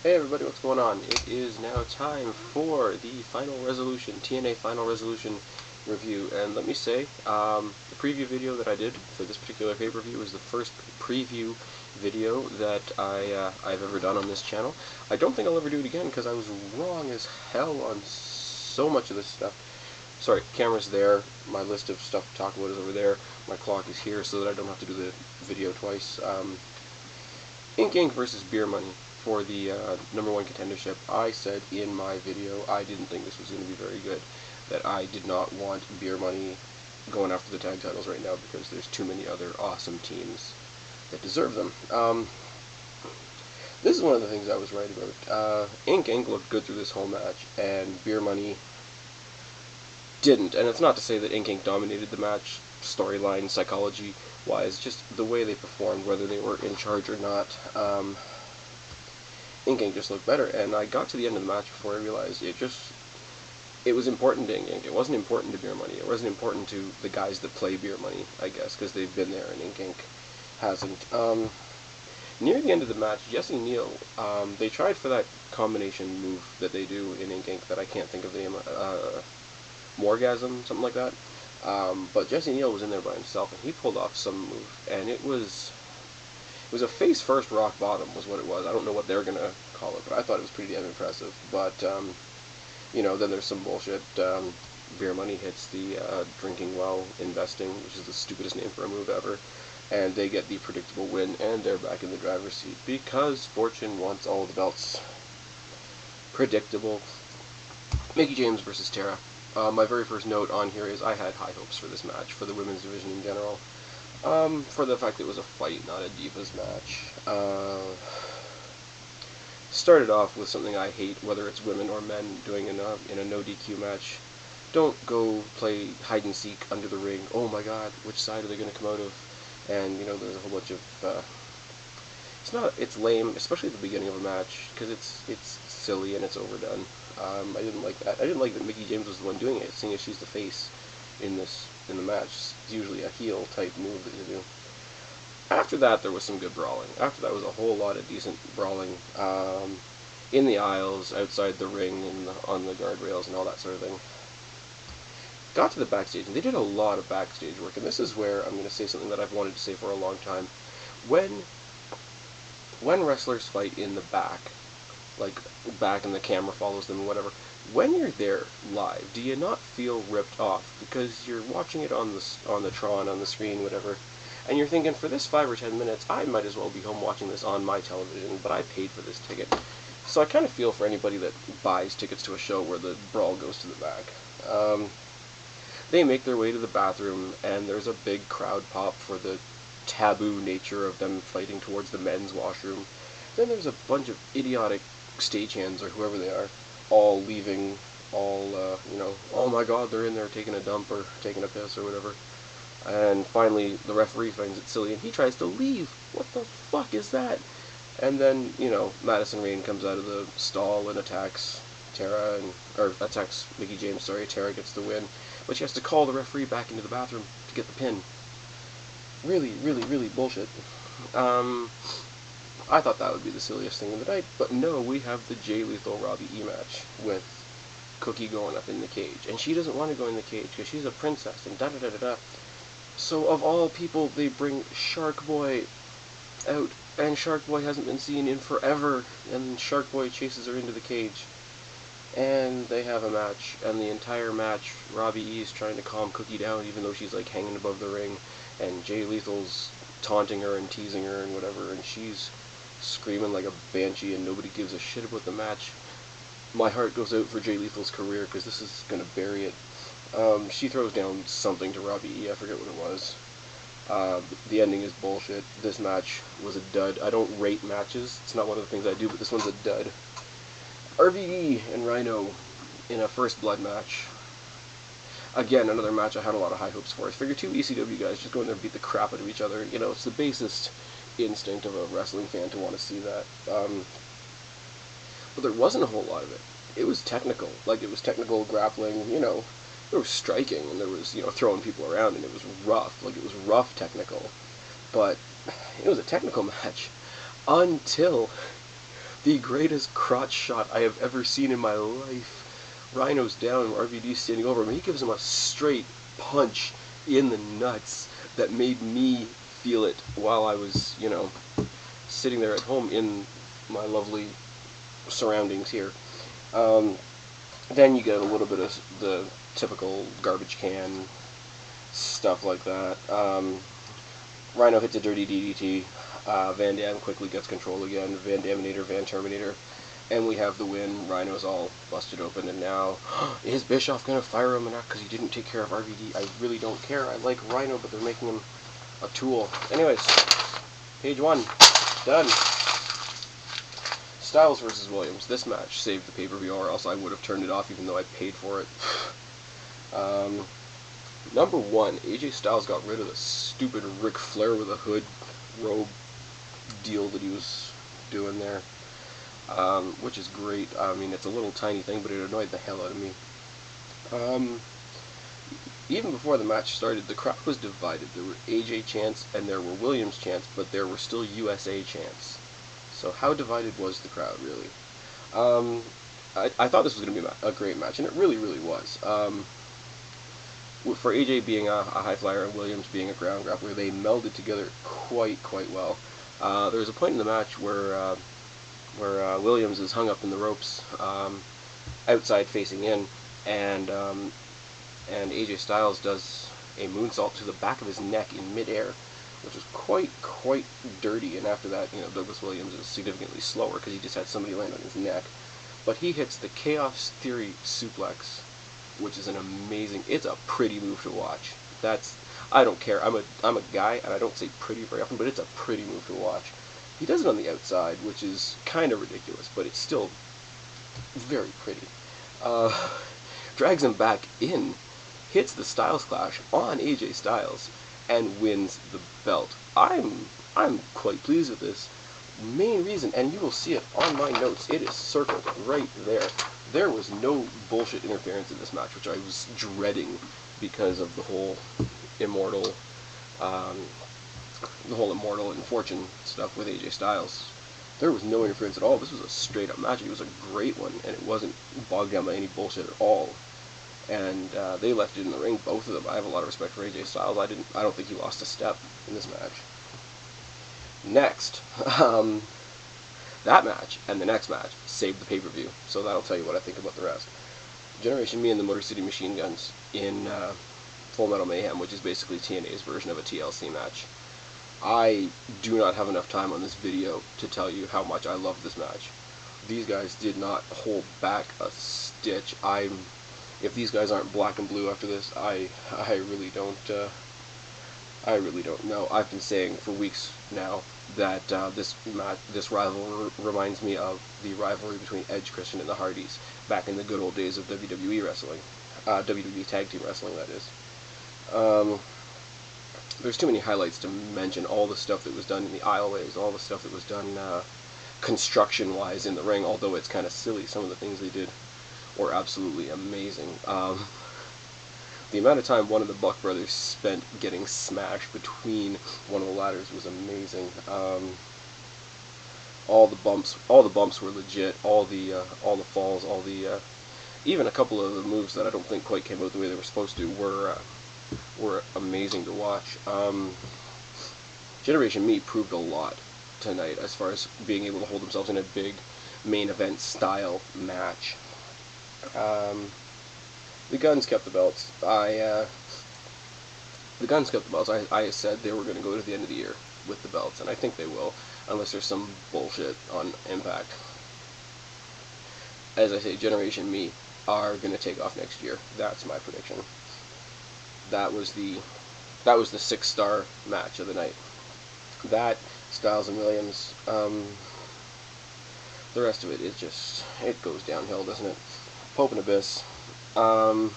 Hey everybody, what's going on? It is now time for the Final Resolution, TNA Final Resolution review. And let me say, the preview video that I did for this particular pay-per-view was the first preview video that I've ever done on this channel. I don't think I'll ever do it again because I was wrong as hell on so much of this stuff. Sorry, camera's there, my list of stuff to talk about is over there, my clock is here so that I don't have to do the video twice. Ink Inc. versus Beer Money for the #1 contendership. I said in my video I didn't think this was going to be very good, that I did not want Beer Money going after the tag titles right now because there's too many other awesome teams that deserve them. This is one of the things I was right about. Ink Inc. looked good through this whole match, and Beer Money didn't. And it's not to say that Ink Inc. dominated the match, storyline, psychology-wise, just the way they performed, whether they were in charge or not. Ink Inc. just looked better, and I got to the end of the match before I realized it was important to Ink Inc. It wasn't important to Beer Money. It wasn't important to the guys that play Beer Money, I guess, because they've been there and Ink Inc. hasn't. Near the end of the match, Jesse Neal, they tried for that combination move that they do in Ink Inc. that I can't think of the name, Morgasm, something like that. But Jesse Neal was in there by himself, and he pulled off some move, and it was a face-first rock bottom was what it was. I don't know what they're going to call it, but I thought it was pretty damn impressive. But, then there's some bullshit. Beer Money hits the drinking while investing, which is the stupidest name for a move ever. And they get the predictable win, and they're back in the driver's seat because Fortune wants all the belts. Predictable. Mickie James versus Tara. My very first note on here is I had high hopes for this match, for the women's division in general. For the fact that it was a fight, not a Divas match. Started off with something I hate, whether it's women or men doing in a no DQ match. Don't go play hide and seek under the ring. Oh my god, which side are they going to come out of? And, there's a whole bunch of, it's lame, especially at the beginning of a match, because it's silly and it's overdone. I didn't like that. I didn't like that Mickie James was the one doing it, seeing as she's the face in the match. It's usually a heel type move that you do. After that, there was some good brawling. After that was a whole lot of decent brawling in the aisles, outside the ring, on the guardrails, and all that sort of thing. Got to the backstage, and they did a lot of backstage work, and this is where I'm going to say something that I've wanted to say for a long time. When wrestlers fight in the back, like back and the camera follows them or whatever, when you're there live, do you not feel ripped off? Because you're watching it on the Tron, on the screen, whatever, and you're thinking, for this 5 or 10 minutes, I might as well be home watching this on my television, but I paid for this ticket. So I kind of feel for anybody that buys tickets to a show where the brawl goes to the back. They make their way to the bathroom, and there's a big crowd pop for the taboo nature of them fighting towards the men's washroom. Then there's a bunch of idiotic stagehands, or whoever they are, all leaving, oh my god, they're in there taking a dump or taking a piss or whatever. And finally, the referee finds it silly, and he tries to leave. What the fuck is that? And then, Madison Rayne comes out of the stall and attacks attacks Mickie James, sorry. Tara gets the win, but she has to call the referee back into the bathroom to get the pin. Really, really, really bullshit. I thought that would be the silliest thing of the night, but no, we have the Jay Lethal Robbie E match with Cookie going up in the cage, and she doesn't want to go in the cage because she's a princess and da-da-da-da-da. So of all people, they bring Shark Boy out, and Shark Boy hasn't been seen in forever, and Shark Boy chases her into the cage. And they have a match, and the entire match, Robbie E is trying to calm Cookie down, even though she's like hanging above the ring, and Jay Lethal's taunting her and teasing her and whatever, and she's screaming like a banshee, and nobody gives a shit about the match. My heart goes out for Jay Lethal's career, because this is going to bury it. She throws down something to Robbie E, I forget what it was. The ending is bullshit. This match was a dud. I don't rate matches, it's not one of the things I do, but this one's a dud. RVD and Rhino in a First Blood match. Again, another match I had a lot of high hopes for. I figured two ECW guys just go in there and beat the crap out of each other. It's the basest instinct of a wrestling fan to want to see that. But there wasn't a whole lot of it. It was technical. Like, it was technical grappling, there was striking, and there was, throwing people around, and it was rough. Like, it was rough technical. But it was a technical match. Until The greatest crotch shot I have ever seen in my life. Rhino's down, RVD standing over him. He gives him a straight punch in the nuts that made me feel it while I was, sitting there at home in my lovely surroundings here. Then you get a little bit of the typical garbage can stuff like that. Rhino hits a dirty DDT. Van Dam quickly gets control again. Van Daminator, Van Terminator. And we have the win. Rhino's all busted open, and now, is Bischoff going to fire him or not because he didn't take care of RVD? I really don't care. I like Rhino, but they're making him a tool. Anyways, page 1. Done. Styles versus Williams. This match saved the pay-per-view, or else I would have turned it off even though I paid for it. Number 1, AJ Styles got rid of the stupid Ric Flair with a hood robe deal that he was doing there. Which is great. I mean, it's a little tiny thing, but it annoyed the hell out of me. Even before the match started, the crowd was divided. There were AJ chants and there were Williams chants, but there were still USA chants. So how divided was the crowd, really? I thought this was going to be a great match, and it really, really was. For AJ being a high flyer and Williams being a ground grappler, they melded together quite well. There was a point in the match where Williams is hung up in the ropes, outside facing in, and AJ Styles does a moonsault to the back of his neck in midair, which was quite dirty. And after that, Douglas Williams is significantly slower because he just had somebody land on his neck. But he hits the Chaos Theory suplex, which is an amazing. It's a pretty move to watch. I don't care. I'm a guy, and I don't say pretty very often, but it's a pretty move to watch. He does it on the outside, which is kind of ridiculous, but it's still very pretty. Drags him back in, hits the Styles Clash on AJ Styles, and wins the belt. I'm quite pleased with this. Main reason, and you will see it on my notes, it is circled right there. There was no bullshit interference in this match, which I was dreading because of the whole Immortal and Fortune stuff with AJ Styles. There was no interference at all. This was a straight up match. It was a great one, and it wasn't bogged down by any bullshit at all. And they left it in the ring, both of them. I have a lot of respect for AJ Styles. I don't think he lost a step in this match. Next, that match and the next match saved the pay-per-view, so that'll tell you what I think about the rest. Generation Me and the Motor City Machine Guns in Full Metal Mayhem, which is basically TNA's version of a TLC match. I do not have enough time on this video to tell you how much I love this match. These guys did not hold back a stitch. If these guys aren't black and blue after this, I really don't know. I've been saying for weeks now that this rivalry reminds me of the rivalry between Edge, Christian, and the Hardys back in the good old days of WWE wrestling, WWE Tag Team Wrestling, that is. There's too many highlights to mention. All the stuff that was done in the aisleways, all the stuff that was done construction-wise in the ring, although it's kind of silly. Some of the things they did were absolutely amazing. The amount of time one of the Buck brothers spent getting smashed between one of the ladders was amazing. All the bumps were legit. All the falls, even a couple of the moves that I don't think quite came out the way they were supposed to were amazing to watch. Generation Me proved a lot tonight as far as being able to hold themselves in a big main event style match. The Guns kept the belts. I said they were going to go to the end of the year with the belts, and I think they will, unless there's some bullshit on Impact. As I say, Generation Me are going to take off next year. That's my prediction. That was the 6-star match of the night. That, Styles and Williams, the rest of it is just, it goes downhill, doesn't it? Pope and Abyss. There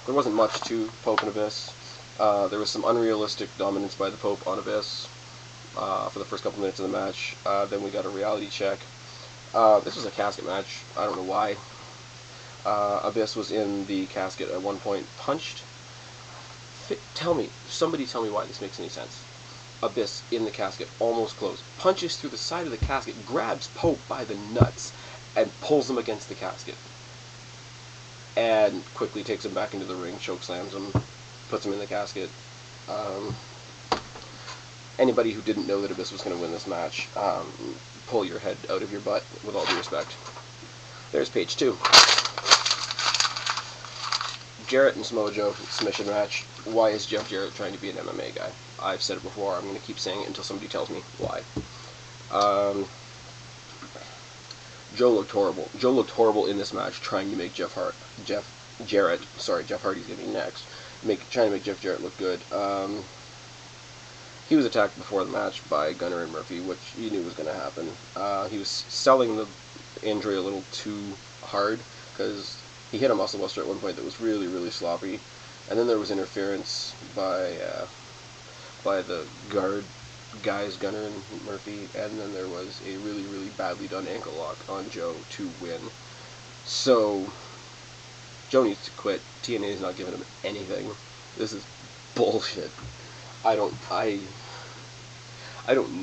wasn't much to Pope and Abyss. There was some unrealistic dominance by the Pope on Abyss for the first couple minutes of the match. Then we got a reality check. This was a casket match. I don't know why. Abyss was in the casket at one point, punched. Somebody tell me why this makes any sense. Abyss in the casket, almost closed, punches through the side of the casket, grabs Pope by the nuts, and pulls him against the casket. And quickly takes him back into the ring, chokeslams him, puts him in the casket. Anybody who didn't know that Abyss was going to win this match, pull your head out of your butt, with all due respect. There's page 2. Jarrett and Samoa Joe submission match. Why is Jeff Jarrett trying to be an MMA guy? I've said it before, I'm going to keep saying it until somebody tells me why. Joe looked horrible. Joe looked horrible in this match, trying to make Jeff Jarrett's going to be next. Trying to make Jeff Jarrett look good. He was attacked before the match by Gunner and Murphy, which you knew was going to happen. He was selling the injury a little too hard, because he hit a muscle buster at one point that was really, really sloppy. And then there was interference by the guard guys, Gunner and Murphy, and then there was a really, really badly done ankle lock on Joe to win. So, Joe needs to quit. TNA is not giving him anything. This is bullshit. I don't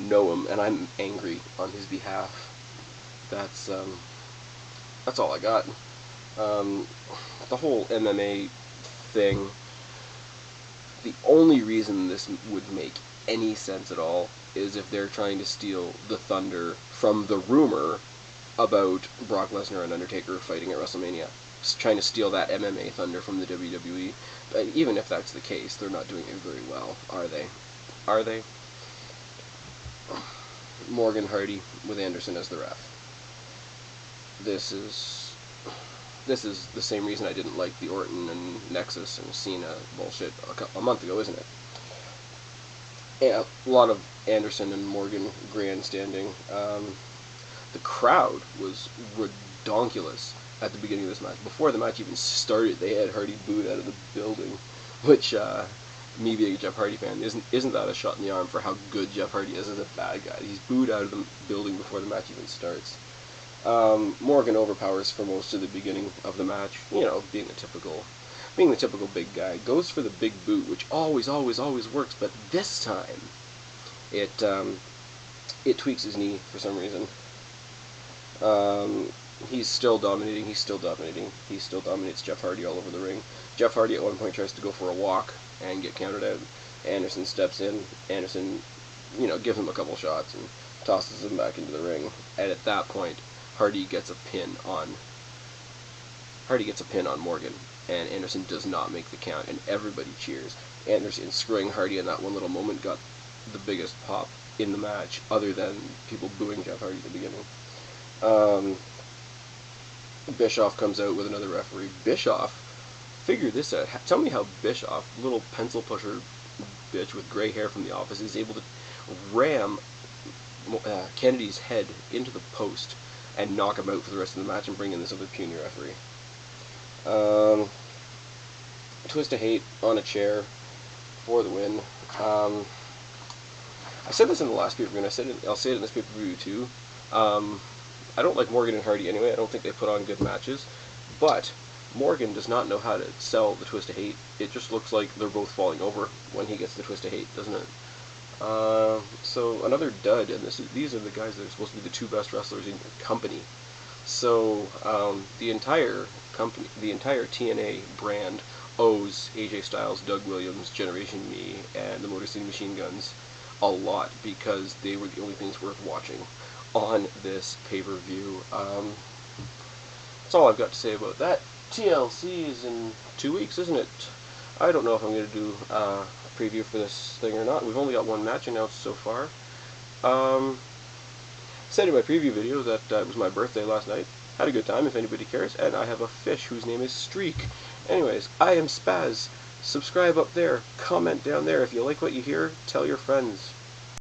know him, and I'm angry on his behalf. That's all I got. The whole MMA thing, the only reason this would make any sense at all is if they're trying to steal the thunder from the rumor about Brock Lesnar and Undertaker fighting at WrestleMania. Just trying to steal that MMA thunder from the WWE. But even if that's the case, they're not doing it very well, are they? Are they? Morgan Hardy with Anderson as the ref. This is the same reason I didn't like the Orton and Nexus and Cena bullshit a month ago, isn't it? Yeah, a lot of Anderson and Morgan grandstanding. The crowd was redonkulous at the beginning of this match. Before the match even started, they had Hardy booed out of the building, which, me being a Jeff Hardy fan, isn't that a shot in the arm for how good Jeff Hardy is as a bad guy? He's booed out of the building before the match even starts. Morgan overpowers for most of the beginning of the match, you know, being the typical big guy, goes for the big boot, which always works, but this time, it tweaks his knee for some reason. He's still dominating, he still dominates Jeff Hardy all over the ring. Jeff Hardy at one point tries to go for a walk and get counted out. Anderson steps in, Anderson, you know, gives him a couple shots and tosses him back into the ring, and at that point, Hardy gets a pin on Morgan, and Anderson does not make the count, and everybody cheers. Anderson screwing Hardy in that one little moment got the biggest pop in the match, other than people booing Jeff Hardy at the beginning. Bischoff comes out with another referee. Bischoff, figure this out. Tell me how Bischoff, little pencil pusher bitch with gray hair from The Office, is able to ram Kennedy's head into the post and knock him out for the rest of the match and bring in this other puny referee. Twist of Hate on a chair for the win. I said this in the last pay-per-view, and I'll say it in this pay-per-view too. I don't like Morgan and Hardy anyway. I don't think they put on good matches, but Morgan does not know how to sell the Twist of Hate. It just looks like they're both falling over when he gets the Twist of Hate, doesn't it? So another dud, and these are the guys that are supposed to be the two best wrestlers in your company. So the entire TNA brand owes AJ Styles, Doug Williams, Generation Me, and the Motor City Machine Guns a lot, because they were the only things worth watching on this pay-per-view. That's all I've got to say about that. TLC is in 2 weeks, isn't it? I don't know if I'm going to do a preview for this thing or not. We've only got one match announced so far. Said in my preview video that it was my birthday last night. Had a good time, if anybody cares, and I have a fish whose name is Streak. Anyways, I am Spaz. Subscribe up there, comment down there. If you like what you hear, tell your friends.